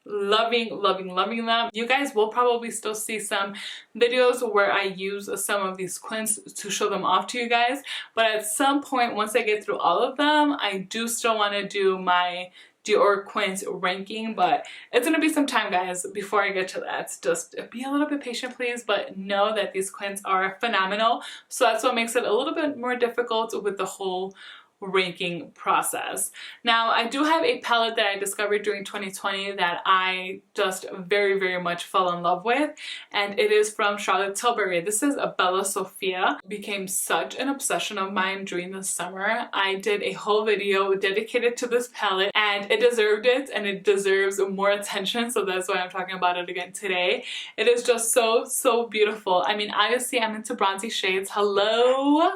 Loving, loving, loving them. You guys will probably still see some videos where I use some of these quints to show them off to you guys, but at some point, once I get through all of them, I do still want to do my Dior Quints ranking, but it's gonna be some time, guys, before I get to that. Just be a little bit patient, please, but know that these quints are phenomenal, so that's what makes it a little bit more difficult with the whole ranking process. Now, I do have a palette that I discovered during 2020 that I just very, very much fell in love with, and it is from Charlotte Tilbury. This is a Bella Sophia. It became such an obsession of mine during the summer. I did a whole video dedicated to this palette, and it deserved it, and it deserves more attention, so that's why I'm talking about it again today. It is just so, so beautiful. I mean, obviously I'm into bronzy shades. Hello.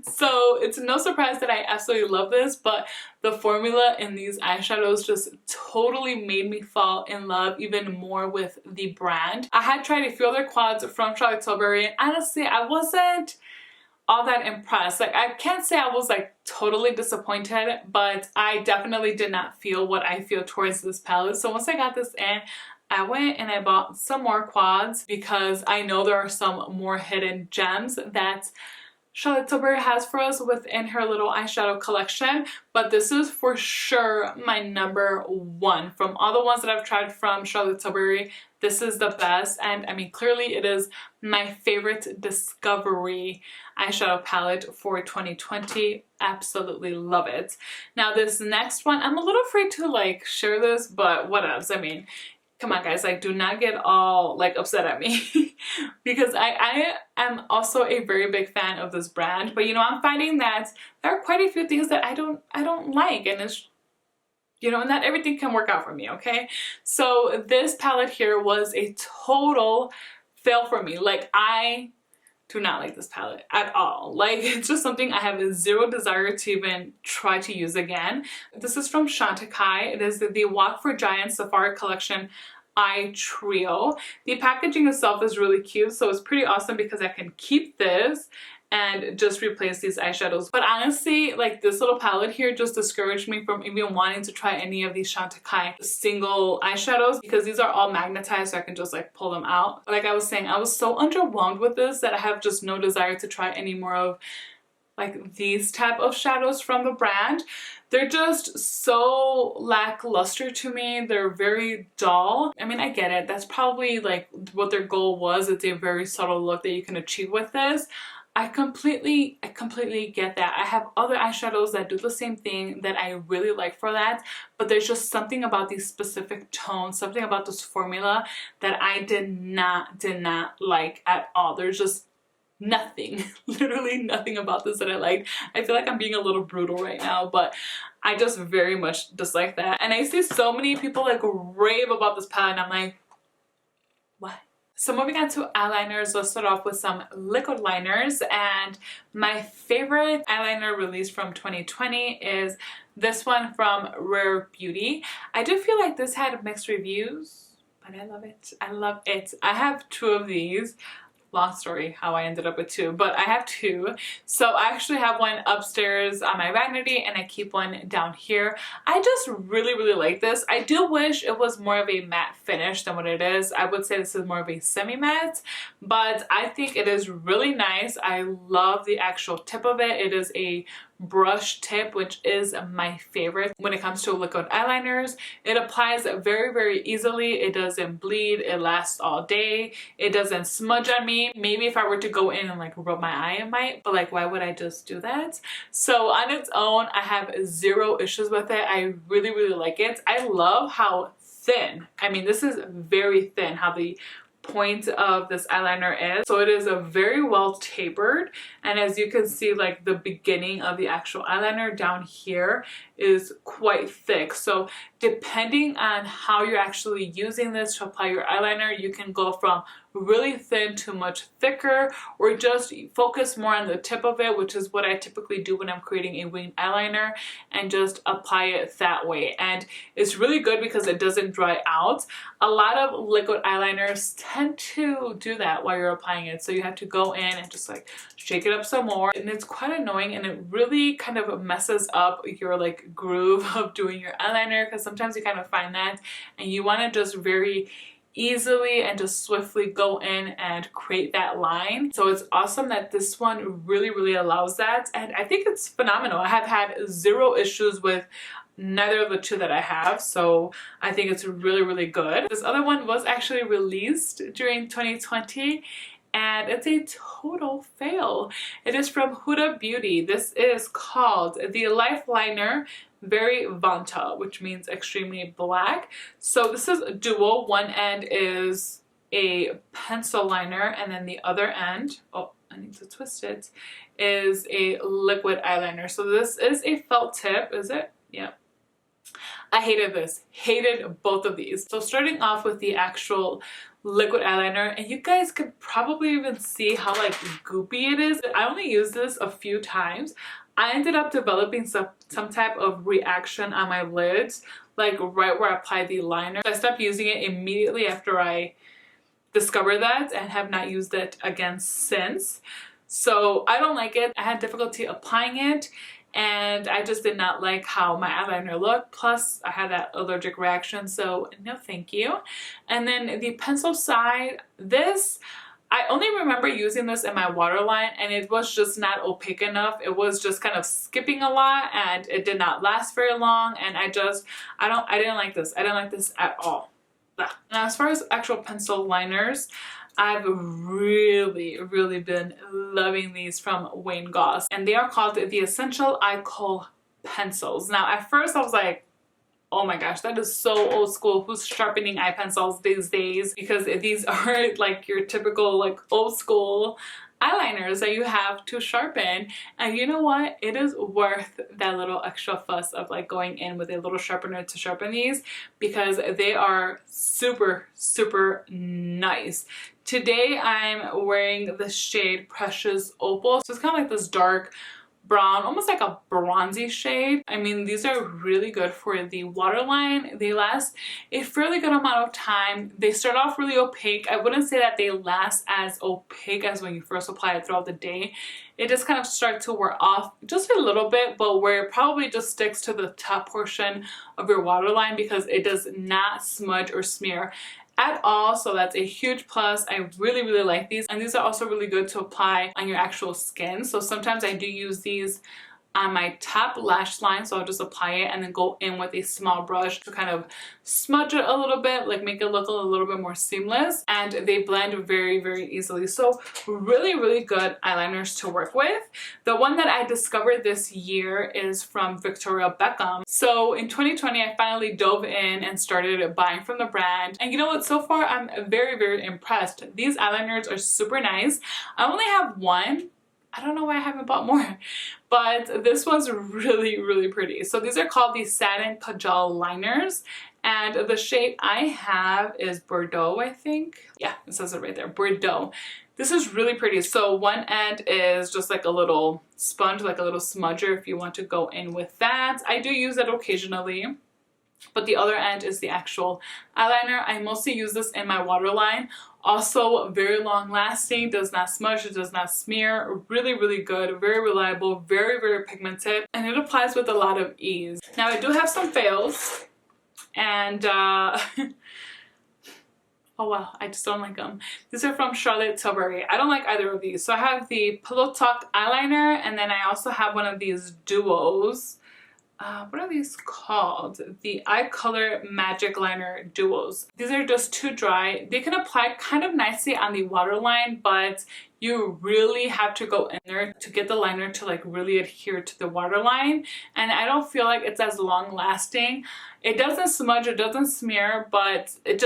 So it's no surprise that I absolutely love this, but the formula in these eyeshadows just totally made me fall in love even more with the brand. I had tried a few other quads from Charlotte Tilbury, and honestly I wasn't all that impressed. Like, I can't say I was like totally disappointed, but I definitely did not feel what I feel towards this palette. So once I got this in, I went and I bought some more quads because I know there are some more hidden gems that Charlotte Tilbury has for us within her little eyeshadow collection, but this is for sure my #1. From all the ones that I've tried from Charlotte Tilbury, this is the best, and I mean, clearly it is my favorite discovery eyeshadow palette for 2020. Absolutely love it. Now this next one, I'm a little afraid to like share this, but what else? I mean, come on guys, like do not get all like upset at me because I am also a very big fan of this brand, but you know, I'm finding that there are quite a few things that I don't like, and it's, you know, not everything can work out for me, okay? So this palette here was a total fail for me. Like, I do not like this palette at all. Like, it's just something I have zero desire to even try to use again. This is from Chantecaille. It is the Walk for Giants Safari Collection Eye Trio. The packaging itself is really cute, so it's pretty awesome because I can keep this and just replace these eyeshadows. But honestly, like, this little palette here just discouraged me from even wanting to try any of these Chantecaille single eyeshadows because these are all magnetized, so I can just like pull them out. Like I was saying, I was so underwhelmed with this that I have just no desire to try any more of like these type of shadows from the brand. They're just so lackluster to me. They're very dull. I mean, I get it. That's probably like what their goal was. It's a very subtle look that you can achieve with this. I completely get that. I have other eyeshadows that do the same thing that I really like for that, but there's just something about these specific tones, something about this formula that I did not like at all. There's just nothing, literally nothing about this that I liked. I feel like I'm being a little brutal right now, but I just very much dislike that. And I see so many people like rave about this palette and I'm like, what? So moving on to eyeliners, let's start off with some liquid liners. And my favorite eyeliner release from 2020 is this one from Rare Beauty. I do feel like this had mixed reviews, but I love it. I love it. I have two of these. Long story how I ended up with two, but I have two. So I actually have one upstairs on my vanity and I keep one down here. I just really like this. I do wish it was more of a matte finish than what it is. I would say this is more of a semi-matte, but I think it is really nice. I love the actual tip of it. It is a brush tip, which is my favorite when it comes to liquid eyeliners. It applies very easily. It doesn't bleed. It lasts all day. It doesn't smudge on me. Maybe if I were to go in and like rub my eye, it might, but like why would I just do that? So on its own, I have zero issues with it. I really like it. I love how thin, I mean this is very thin, how the point of this eyeliner is. So it is a very well tapered, and as you can see, like the beginning of the actual eyeliner down here is quite thick. So depending on how you're actually using this to apply your eyeliner, you can go from really thin to much thicker, or just focus more on the tip of it, which is what I typically do when I'm creating a winged eyeliner, and just apply it that way. And it's really good because it doesn't dry out. A lot of liquid eyeliners tend to do that while you're applying it, so you have to go in and just like shake it up some more, and it's quite annoying, and it really kind of messes up your like groove of doing your eyeliner, because sometimes you kind of find that and you want to just very easily and just swiftly go in and create that line. So it's awesome that this one really allows that, and I think it's phenomenal. I have had zero issues with neither of the two that I have, so I think it's really good. This other one was actually released during 2020 and it's a total fail. It is from Huda Beauty. This is called the Life Liner Very Vanta, which means extremely black. So this is dual. One end is a pencil liner and then the other end, oh, I need to twist it, is a liquid eyeliner. So this is a felt tip, is it? Yeah. I hated this. Hated both of these. So starting off with the actual liquid eyeliner, and you guys could probably even see how like goopy it is. I only used this a few times. I ended up developing some type of reaction on my lids, like right where I applied the liner. I stopped using it immediately after I discovered that and have not used it again since. So I don't like it. I had difficulty applying it, and I just did not like how my eyeliner looked. Plus I had that allergic reaction, so no thank you. And then the pencil side, this, I only remember using this in my waterline and it was just not opaque enough. It was just kind of skipping a lot and it did not last very long, and I didn't like this. I didn't like this at all. Now as far as actual pencil liners, I've really been loving these from Wayne Goss, and they are called the Essential Eye Kohl pencils. Now at first I was like, oh my gosh, that is so old school. Who's sharpening eye pencils these days? Because these are like your typical like old school eyeliners that you have to sharpen. And you know what? It is worth that little extra fuss of like going in with a little sharpener to sharpen these, because they are super nice. Today I'm wearing the shade Precious Opal. So it's kind of like this dark brown, almost like a bronzy shade. I mean, these are really good for the waterline. They last a fairly good amount of time. They start off really opaque. I wouldn't say that they last as opaque as when you first apply it throughout the day. It just kind of starts to wear off just a little bit, but where it probably just sticks to the top portion of your waterline, because it does not smudge or smear at all. So that's a huge plus. I really like these, and these are also really good to apply on your actual skin. So sometimes I do use these on my top lash line, so I'll just apply it and then go in with a small brush to kind of smudge it a little bit, like make it look a little bit more seamless, and they blend very, very easily. So really, really good eyeliners to work with. The one that I discovered this year is from Victoria Beckham. So in 2020, I finally dove in and started buying from the brand, and you know what, so far I'm very, very impressed. These eyeliners are super nice. I only have one. I don't know why I haven't bought more, but this one's really, really pretty. So these are called the Satin Kajal Liners, and the shade I have is Bordeaux, I think. Yeah, it says it right there, Bordeaux. This is really pretty. So one end is just like a little sponge, like a little smudger if you want to go in with that. I do use it occasionally, but the other end is the actual eyeliner. I mostly use this in my waterline. Also very long lasting, does not smudge, it does not smear. Really, really good, very reliable, very, very pigmented, and it applies with a lot of ease. Now I do have some fails, and oh wow, I just don't like them. These are from Charlotte Tilbury. I don't like either of these. So I have the Pillow Talk eyeliner, and then I also have one of these duos. What are these called? The Eye Color Magic Liner Duos. These are just too dry. They can apply kind of nicely on the waterline, but you really have to go in there to get the liner to like really adhere to the waterline, and I don't feel like it's as long lasting. It doesn't smudge, it doesn't smear, but it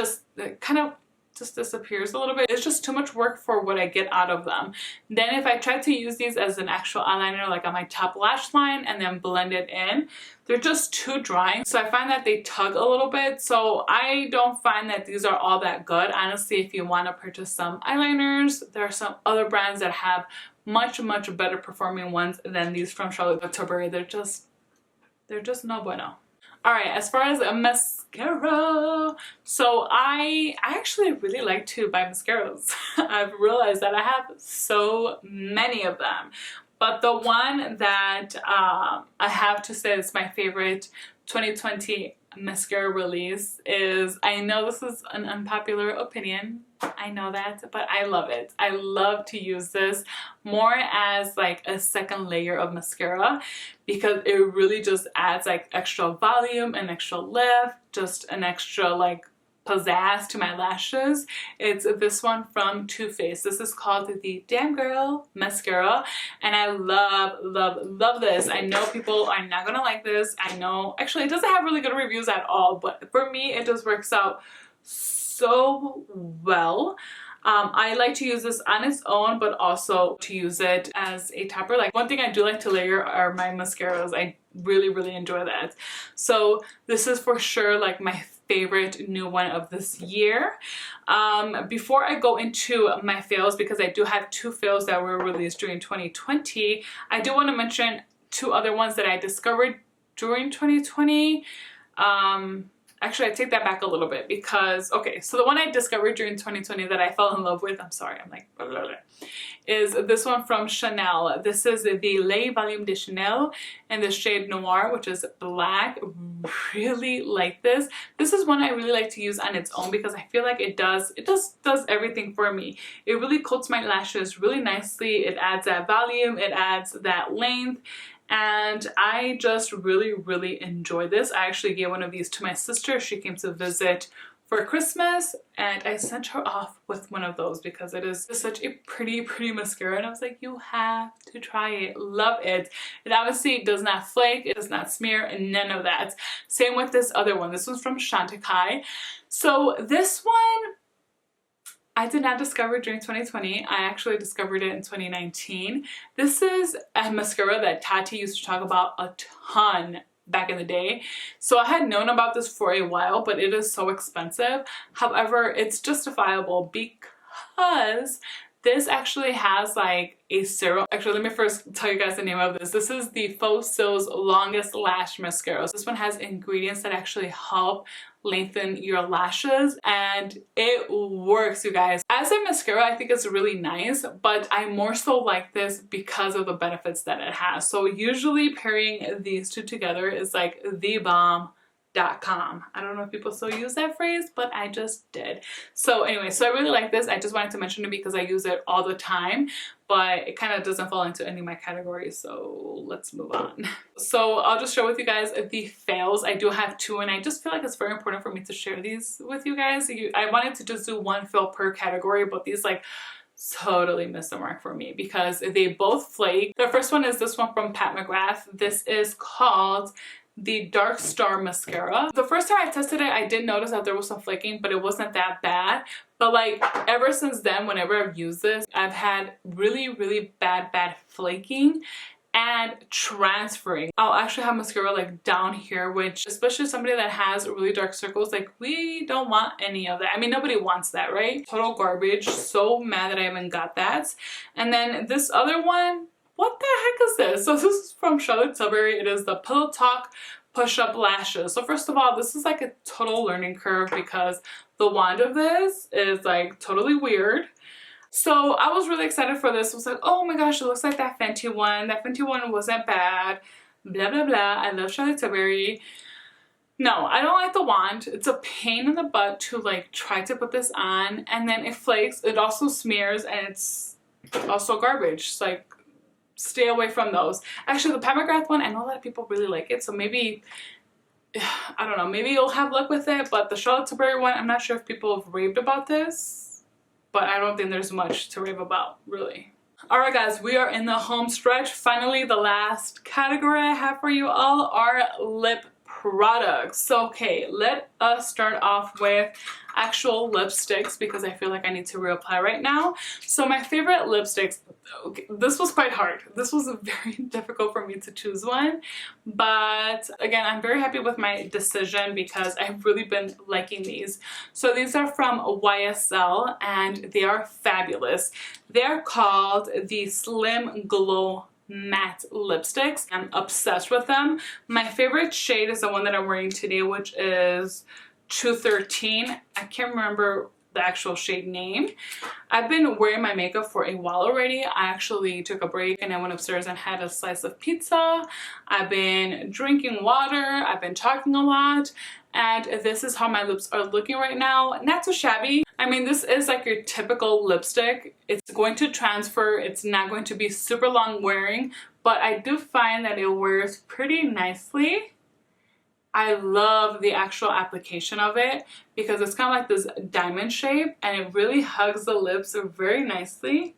kind of just disappears a little bit. It's just too much work for what I get out of them. Then if I try to use these as an actual eyeliner, like on my top lash line and then blend it in, they're just too dry. So I find that they tug a little bit. So I don't find that these are all that good. Honestly, if you want to purchase some eyeliners, there are some other brands that have much, much better performing ones than these from Charlotte Tilbury. They're just no bueno. Alright, as far as a mascara, so I actually really like to buy mascaras. I've realized that I have so many of them. But the one that I have to say is my favorite 2020 mascara release is, I know this is an unpopular opinion, I know that, but I love it. I love to use this more as like a second layer of mascara because it really just adds like extra volume and extra lift, just an extra like pizzazz to my lashes. It's this one from Too Faced. This is called the Damn Girl Mascara, and I love, love, love this. I know people are not gonna like this. I know, actually it doesn't have really good reviews at all, but for me it just works out so well. I like to use this on its own, but also to use it as a topper. Like one thing I do like to layer are my mascaras. I really, really enjoy that. So this is for sure like my favorite new one of this year. Before I go into my fails, because I do have two fails that were released during 2020, I do want to mention two other ones that I discovered during 2020. Actually, I take that back a little bit because, okay, so the one I discovered during 2020 that I fell in love with, I'm sorry, I'm like, blah, blah, blah, is this one from Chanel. This is the Le Volume de Chanel in the shade Noir, which is black. Really like this. This is one I really like to use on its own because I feel like it does everything for me. It really coats my lashes really nicely. It adds that volume, it adds that length, and I just really, really enjoy this. I actually gave one of these to my sister. She came to visit for Christmas, and I sent her off with one of those because it is such a pretty, pretty mascara, and I was like, you have to try it. Love it. It obviously does not flake, it does not smear, and none of that. Same with this other one. This one's from Chantecaille. So this one I did not discover during 2020. I actually discovered it in 2019. This is a mascara that Tati used to talk about a ton back in the day. So I had known about this for a while, but it is so expensive. However, it's justifiable because this actually has like a serum. Actually, let me first tell you guys the name of this. This is the Faux Cils Longest Lash Mascara. This one has ingredients that actually help lengthen your lashes, and it works, you guys. As a mascara, I think it's really nice, but I more so like this because of the benefits that it has. So usually pairing these two together is like the bomb .com. I don't know if people still use that phrase, but I just did. So anyway, so I really like this. I just wanted to mention it because I use it all the time, but it kind of doesn't fall into any of my categories, so let's move on. So I'll just share with you guys the fails. I do have two, and I just feel like it's very important for me to share these with you guys. I wanted to just do one fail per category, but these like totally missed the mark for me because they both flake. The first one is this one from Pat McGrath. This is called the Dark Star Mascara. The first time I tested it, I did notice that there was some flaking, but it wasn't that bad. But like ever since then, whenever I've used this, I've had really bad flaking and transferring. I'll actually have mascara like down here, which especially somebody that has really dark circles, like we don't want any of that. I mean, nobody wants that, right? Total garbage. So mad that I even got that. And then this other one, what the heck is this? So this is from Charlotte Tilbury. It is the Pillow Talk Push-Up Lashes. So first of all, this is like a total learning curve because the wand of this is like totally weird. So I was really excited for this. I was like, oh my gosh, it looks like that Fenty one. That Fenty one wasn't bad. Blah, blah, blah. I love Charlotte Tilbury. No, I don't like the wand. It's a pain in the butt to like try to put this on, and then it flakes. It also smears, and it's also garbage. It's like, stay away from those. Actually, the Pat McGrath one, I know a lot of people really like it, so maybe, I don't know, maybe you'll have luck with it. But the Charlotte Tilbury one, I'm not sure if people have raved about this, but I don't think there's much to rave about, really. Alright guys, we are in the home stretch. Finally, the last category I have for you all are lip products. So okay, let us start off with actual lipsticks because I feel like I need to reapply right now. So my favorite lipsticks, okay, this was quite hard. This was very difficult for me to choose one, but again, I'm very happy with my decision because I've really been liking these. So these are from YSL and they are fabulous. They're called the Slim Glow matte lipsticks. I'm obsessed with them. My favorite shade is the one that I'm wearing today, which is 213. I can't remember the actual shade name. I've been wearing my makeup for a while already. I actually took a break and I went upstairs and had a slice of pizza. I've been drinking water. I've been talking a lot. And this is how my lips are looking right now. Not too shabby. I mean, this is like your typical lipstick. It's going to transfer. It's not going to be super long wearing, but I do find that it wears pretty nicely. I love the actual application of it because it's kind of like this diamond shape and it really hugs the lips very nicely.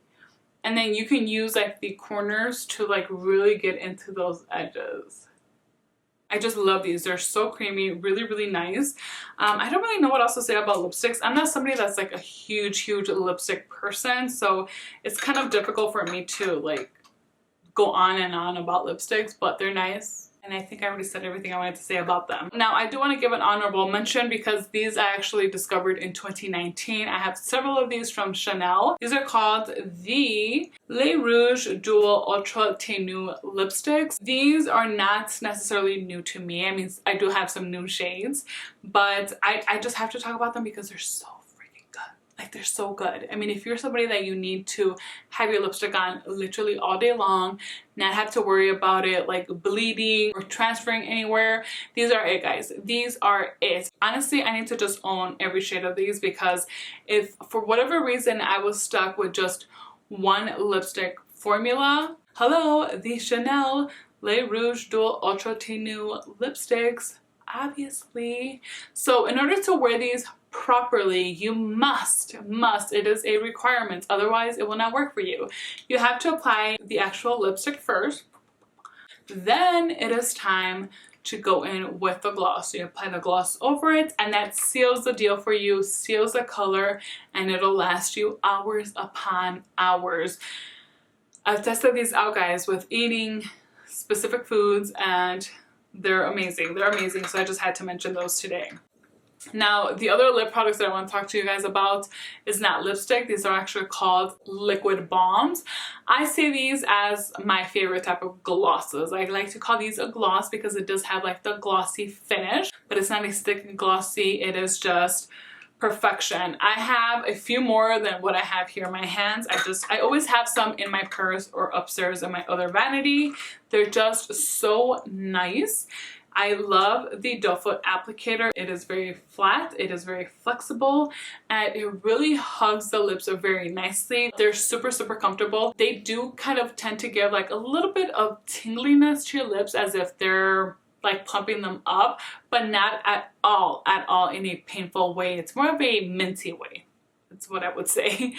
And then you can use like the corners to like really get into those edges. I just love these. They're so creamy, really nice. I don't really know what else to say about lipsticks. I'm not somebody that's like a huge lipstick person, so it's kind of difficult for me to like go on and on about lipsticks, but they're nice. And I think I already said everything I wanted to say about them. Now, I do want to give an honorable mention because these I actually discovered in 2019. I have several of these from Chanel. These are called the Le Rouge Dual Ultra Teint lipsticks. These are not necessarily new to me. I mean, I do have some new shades, but I just have to talk about them because they're so like they're so good. I mean, if you're somebody that you need to have your lipstick on literally all day long, not have to worry about it like bleeding or transferring anywhere, these are it, guys. These are it. Honestly, I need to just own every shade of these because if for whatever reason I was stuck with just one lipstick formula, hello, the Chanel Le Rouge Dual Ultra Teint lipsticks, obviously. So in order to wear these properly, you must, it is a requirement, otherwise it will not work for you. You have to apply the actual lipstick first, then it is time to go in with the gloss. So you apply the gloss over it and that seals the deal for you, seals the color, and it'll last you hours upon hours. I've tested these out, guys, with eating specific foods and they're amazing. They're amazing, so I just had to mention those today. Now, the other lip products that I want to talk to you guys about is not lipstick. These are actually called liquid balms. I see these as my favorite type of glosses. I like to call these a gloss because it does have like the glossy finish, but it's not a stick glossy. It is just perfection. I have a few more than what I have here in my hands. I always have some in my purse or upstairs in my other vanity. They're just so nice. I love the doe foot applicator. It is very flat, it is very flexible, and it really hugs the lips very nicely. They're super, super comfortable. They do kind of tend to give like a little bit of tingliness to your lips as if they're like pumping them up, but not at all in a painful way. It's more of a minty way. That's what I would say.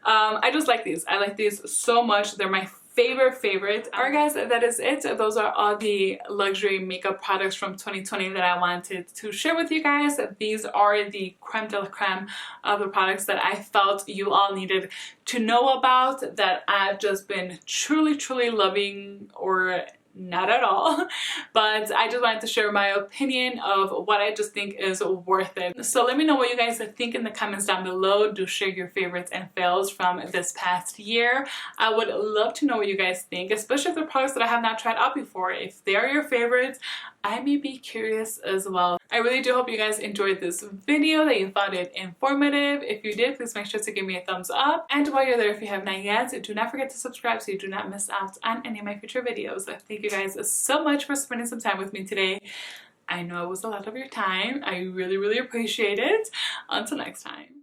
I just like these. I like these so much. They're my favorite. Alright guys, that is it. Those are all the luxury makeup products from 2020 that I wanted to share with you guys. These are the creme de la creme of the products that I felt you all needed to know about, that I've just been truly loving, or not at all, but I just wanted to share my opinion of what I just think is worth it. So let me know what you guys think in the comments down below. Do share your favorites and fails from this past year. I would love to know what you guys think, especially if they're products that I have not tried out before. If they are your favorites, I may be curious as well. I really do hope you guys enjoyed this video, that you found it informative. If you did, please make sure to give me a thumbs up. And while you're there, if you have not yet, do not forget to subscribe so you do not miss out on any of my future videos. Thank you guys so much for spending some time with me today. I know it was a lot of your time. I really appreciate it. Until next time.